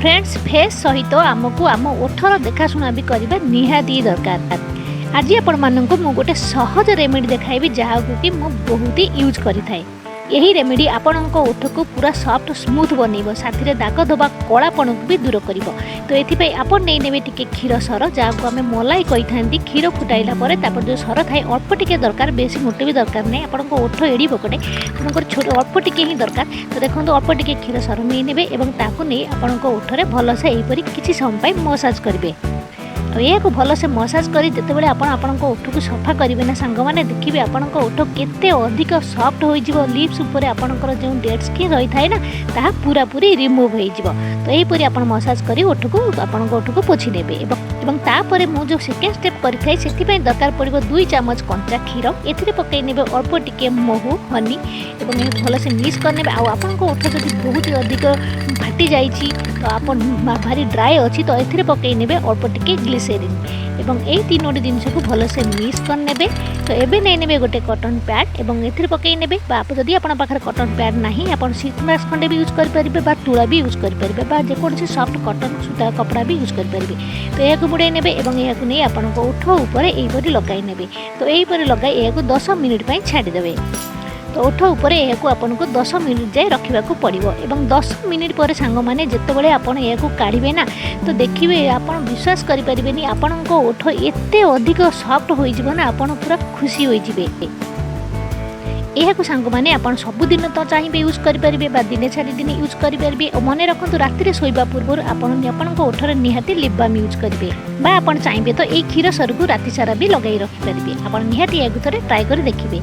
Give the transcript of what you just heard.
Friends face सहित आमको आम ओठर देखाशुना भी करवा निहाती दरकार। आज आपण मानक मु गोटे सहज रेमेडी देखाइबी जहाँ कि मु बहुत ही यूज करें। यही रेमेडी आपण ओठ को पूरा सॉफ्ट स्मूथ बनइब, साथी रे दाग धोबा कलापण को भी दूर कर। तो ये आपण नहीं ने टिके क्षीर सर जहाँ को आम मलाई कही था। क्षीर फुटाइला जो सर थाए अल्प टिके दरकार, बेसी मोटे भी दरकार नहीं। आपण ओठ एड़ी पकड़े तेणुकर छोट अल्प टिके ही दरकार। तो देखो अल्प टिके क्षीर सर नहीं ने नहीं आपण ओठरे भलसे यहीपरी किसी समय मसाज करेंगे। यह भल से मसाज कर जिते आपण ओठ को सफा करेंगे ना सांग मैंने देखिए आपण ओठ केते अधिक सॉफ्ट हो लिप्स उपर आपंकर जो डेड स्किन रही है ना ता पूरा पूरी रिमूव हो। तो यहीपरी आप मसाज कर ओठ को आपण ओठ को पोछि नेबे। तापर मुझे सेकेंड स्टेप करें से दरकार पड़ो 2 चामच कंचा क्षीर ए पकई ने अल्प टिके महू हनी भल से मिक्स करने। आपण ओठ जब बहुत अधिक फाटी जाइए तो आप भारी ड्राए अच्छी तो ये पकई ने अल्प टिके ग्लिसरीन एवं यही 3 जिनस को भल से मिक्स करने। तो ये नहीं ने गोटे कटन पैड एवं ए पकई ने जदि आप कटन पैड ना आप सिल्क मास्क खंडे भी यूज करेंगे, तुला भी यूज करेंगे, जेकोसी सॉफ्ट कटन सूता कपड़ा भी यूज करेंगे। तो यह बुड़े ने नहीं आपण ओठ उपर यहीपरी लगे ने। तो यहीपरी लगे यह 10 मिनिट छाड़देवे। तो ओठ उपर यह आपन को 10 मिनिट जाए रखा पड़ो। एवं 10 मिनिट पर सांग मैंने जिते आपड़ यह काढ़े ना तो देखिए आप विश्वास करें आपण ओठ एत अधिक सॉफ्ट हो ना आप पूरा खुशी होइजिबे। यह सांग मैंने आप सबुदिन तो चाहिए यूज करेंगे दिने छाड़ी दिन यूज करेंगे। मन रखु राति शोवा पूर्व आपण ओठर निहाती लिप बाम यूज करेंगे आप चाहिए तो यही क्षीर सर को राति सारा भी लगे रखिपारे। आप निहाती एक थोड़े ट्राए कर देखिए।